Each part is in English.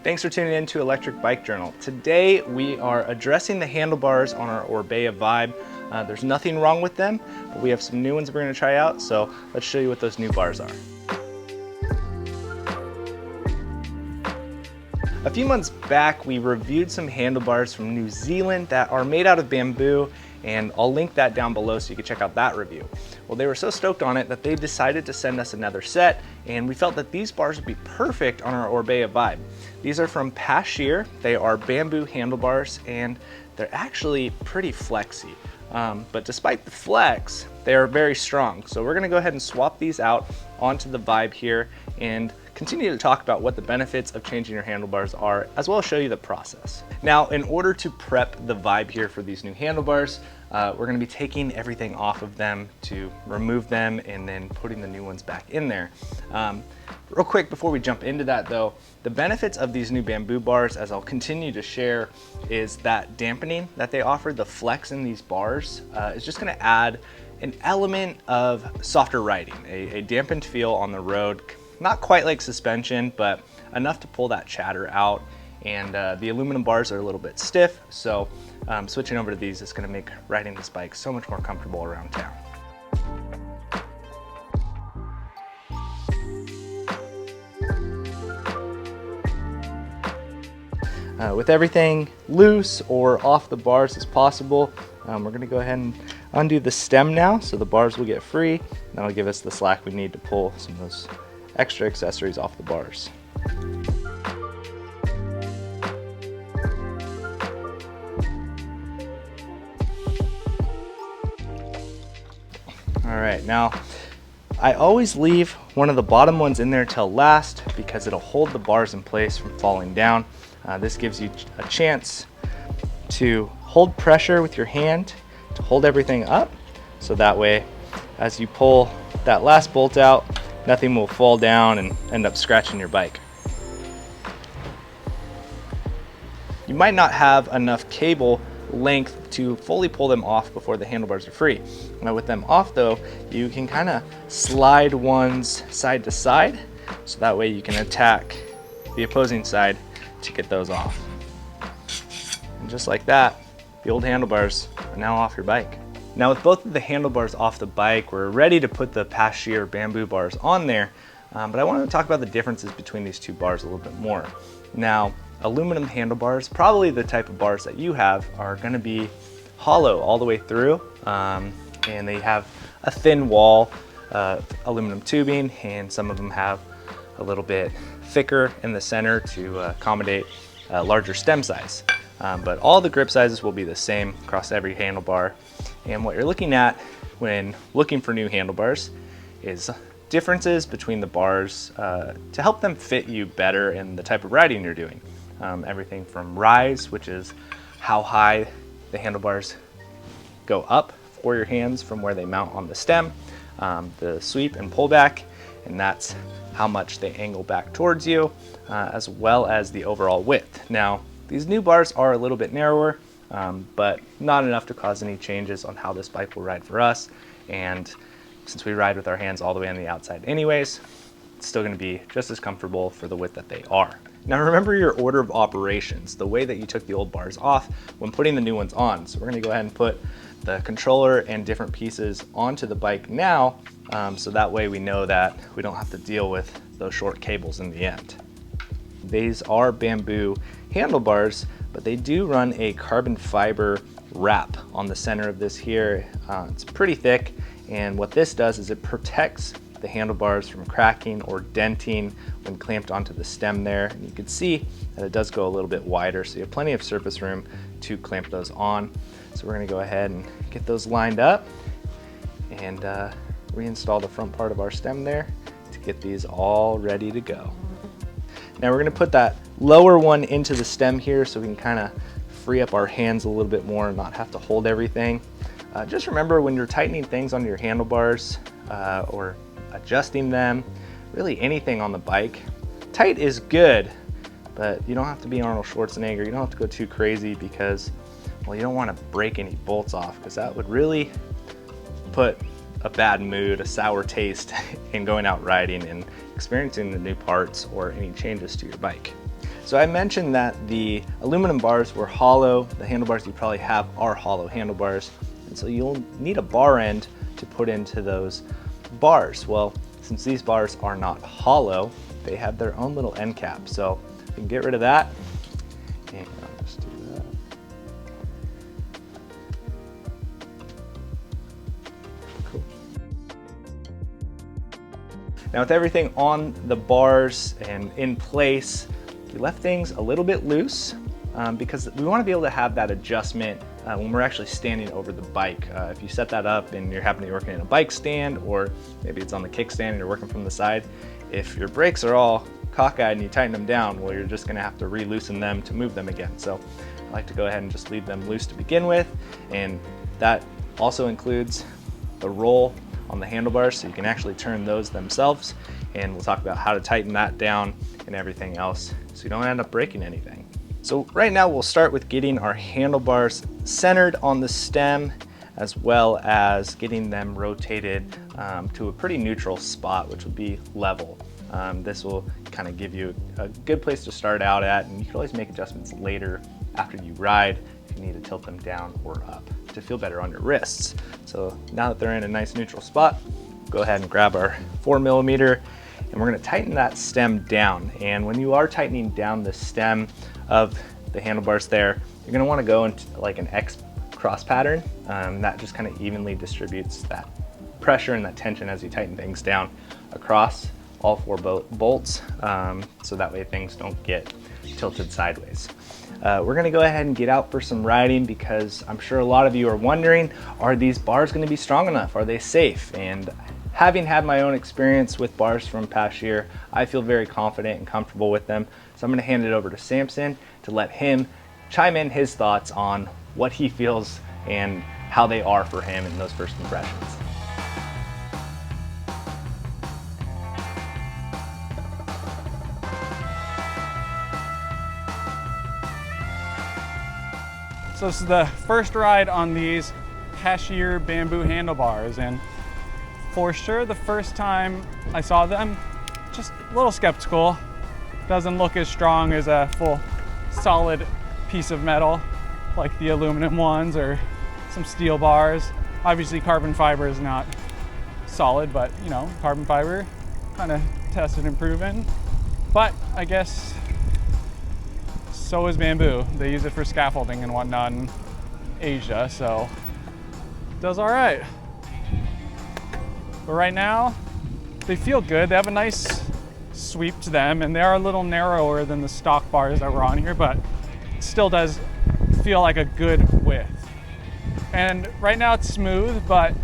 Thanks for tuning in to Electric Bike Journal. Today we are addressing the handlebars on our Orbea Vibe. There's nothing wrong with them, but we have some new ones we're going to try out, so let's show you what those new bars are. A few months back we reviewed some handlebars from New Zealand that are made out of bamboo, and I'll link that down below so you can check out that review. Well, they were so stoked on it that they decided to send us another set, and we felt that these bars would be perfect on our Orbea Vibe. These are from Passchier. They are bamboo handlebars, and they're actually pretty flexy. But despite the flex, they are very strong. So we're gonna go ahead and swap these out onto the Vibe here and continue to talk about what the benefits of changing your handlebars are, as well as show you the process. Now, in order to prep the Vibe here for these new handlebars, we're gonna be taking everything off of them to remove them and then putting the new ones back in there. Real quick before we jump into that though, the benefits of these new bamboo bars, as I'll continue to share, is that dampening that they offer. The flex in these bars is just gonna add an element of softer riding, a dampened feel on the road. Not quite like suspension, but enough to pull that chatter out. And the aluminum bars are a little bit stiff, so switching over to these is gonna make riding this bike so much more comfortable around town. With everything loose or off the bars as possible, we're gonna go ahead and undo the stem now so the bars will get free. That'll give us the slack we need to pull some of those extra accessories off the bars. All right, now I always leave one of the bottom ones in there till last because it'll hold the bars in place from falling down. This gives you a chance to hold pressure with your hand to hold everything up, so that way as you pull that last bolt out, nothing will fall down and end up scratching your bike. You might not have enough cable length to fully pull them off before the handlebars are free. Now with them off though, you can kind of slide ones side to side, so that way you can attack the opposing side to get those off. And just like that, the old handlebars are now off your bike. Now with both of the handlebars off the bike, we're ready to put the Passchier bamboo bars on there, but I wanted to talk about the differences between these two bars a little bit more. Now, aluminum handlebars, probably the type of bars that you have, are gonna be hollow all the way through, and they have a thin wall, aluminum tubing, and some of them have a little bit thicker in the center to accommodate a larger stem size. But all the grip sizes will be the same across every handlebar. And what you're looking at when looking for new handlebars is differences between the bars to help them fit you better in the type of riding you're doing. Everything from rise, which is how high the handlebars go up for your hands from where they mount on the stem, the sweep and pullback, and that's how much they angle back towards you, as well as the overall width. Now, these new bars are a little bit narrower, but not enough to cause any changes on how this bike will ride for us. And since we ride with our hands all the way on the outside anyways, it's still gonna be just as comfortable for the width that they are. Now remember your order of operations, the way that you took the old bars off when putting the new ones on. So we're gonna go ahead and put the controller and different pieces onto the bike now, so that way we know that we don't have to deal with those short cables in the end. These are bamboo handlebars, but they do run a carbon fiber wrap on the center of this here. It's pretty thick, and what this does is it protects the handlebars from cracking or denting when clamped onto the stem there. And you can see that it does go a little bit wider, so you have plenty of surface room to clamp those on. So we're gonna go ahead and get those lined up and reinstall the front part of our stem there to get these all ready to go. Now we're gonna put that lower one into the stem here so we can kind of free up our hands a little bit more and not have to hold everything. Just remember when you're tightening things on your handlebars or adjusting them, really anything on the bike, tight is good, but you don't have to be Arnold Schwarzenegger. You don't have to go too crazy because, well, you don't want to break any bolts off, because that would really put a bad mood, a sour taste in going out riding and experiencing the new parts or any changes to your bike. So I mentioned that the aluminum bars were hollow. The handlebars you probably have are hollow handlebars. And so you'll need a bar end to put into those bars. Well, since these bars are not hollow, they have their own little end cap. So you can get rid of that. And I'll just do that. Cool. Now with everything on the bars and in place, we left things a little bit loose because we want to be able to have that adjustment when we're actually standing over the bike. If you set that up and you're happening to be working in a bike stand, or maybe it's on the kickstand and you're working from the side, if your brakes are all cockeyed and you tighten them down, well, you're just going to have to re-loosen them to move them again. So I like to go ahead and just leave them loose to begin with, and that also includes the roll on the handlebars, so you can actually turn those themselves, and we'll talk about how to tighten that down and everything else so you don't end up breaking anything. So right now we'll start with getting our handlebars centered on the stem, as well as getting them rotated to a pretty neutral spot, which would be level. This will kind of give you a good place to start out at, and you can always make adjustments later after you ride if you need to tilt them down or up to feel better on your wrists. So now that they're in a nice neutral spot, go ahead and grab our 4mm, and we're going to tighten that stem down. And when you are tightening down the stem of the handlebars there, you're going to want to go into like an X cross pattern. That just kind of evenly distributes that pressure and that tension as you tighten things down across all 4 bolts, so that way things don't get tilted sideways. We're going to go ahead and get out for some riding, because I'm sure a lot of you are wondering, are these bars going to be strong enough? Are they safe? And having had my own experience with bars from Passchier, I feel very confident and comfortable with them. So I'm going to hand it over to Samson to let him chime in his thoughts on what he feels and how they are for him in those first impressions. So this is the first ride on these Passchier bamboo handlebars, and for sure the first time I saw them, just a little skeptical. Doesn't look as strong as a full solid piece of metal like the aluminum ones or some steel bars. Obviously carbon fiber is not solid, but you know, carbon fiber kind of tested and proven. But I guess so is bamboo. They use it for scaffolding and whatnot in Asia, so it does all right. But right now, they feel good. They have a nice sweep to them, and they are a little narrower than the stock bars that were on here, but it still does feel like a good width. And right now it's smooth, but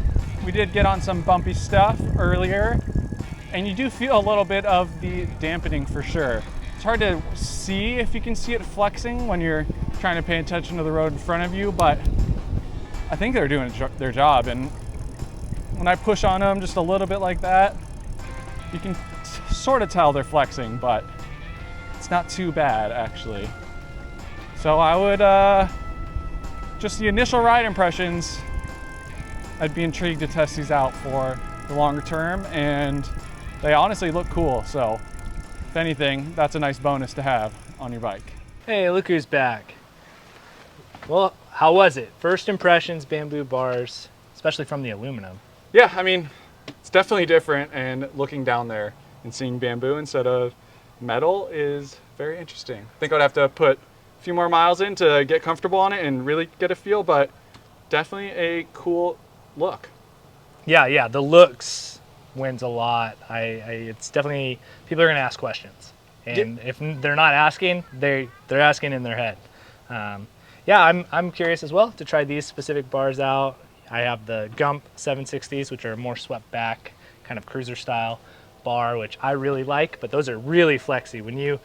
we did get on some bumpy stuff earlier, and you do feel a little bit of the dampening for sure. It's hard to see if you can see it flexing when you're trying to pay attention to the road in front of you, but I think they're doing their job. And when I push on them just a little bit like that, you can sort of tell they're flexing, but it's not too bad actually. So I would, just the initial ride impressions, I'd be intrigued to test these out for the longer term, and they honestly look cool. So if anything, that's a nice bonus to have on your bike. Hey, look who's back. Well, how was it? First impressions, bamboo bars, especially from the aluminum. Yeah, I mean, it's definitely different, and looking down there and seeing bamboo instead of metal is very interesting. I think I'd have to put a few more miles in to get comfortable on it and really get a feel, but definitely a cool look. Yeah, the looks wins a lot. It's definitely, people are gonna ask questions, and if they're not asking, they're asking in their head. Yeah, I'm curious as well to try these specific bars out. I have the Gump 760s, which are more swept back, kind of cruiser style bar, which I really like, but those are really flexy. When you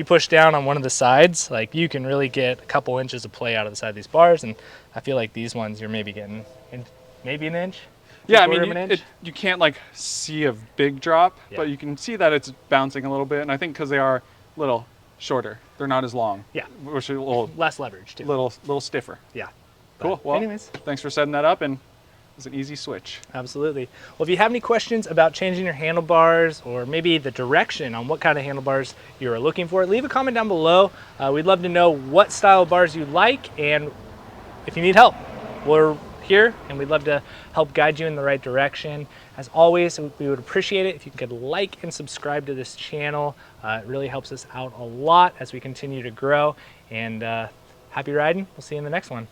push down on one of the sides, like, you can really get a couple inches of play out of the side of these bars, and I feel like these ones you're maybe getting maybe an inch. Yeah, I mean, you can't like see a big drop, but you can see that it's bouncing a little bit, and I think because they are a little shorter, they're not as long. Yeah, which is a little less leverage too. Little stiffer. Yeah. Cool. Well, anyways, thanks for setting that up, and was an easy switch. Absolutely. Well, if you have any questions about changing your handlebars or maybe the direction on what kind of handlebars you're looking for, leave a comment down below. We'd love to know what style of bars you like, and if you need help, we're here and we'd love to help guide you in the right direction. As always, we would appreciate it if you could like and subscribe to this channel. It really helps us out a lot as we continue to grow. And happy riding. We'll see you in the next one.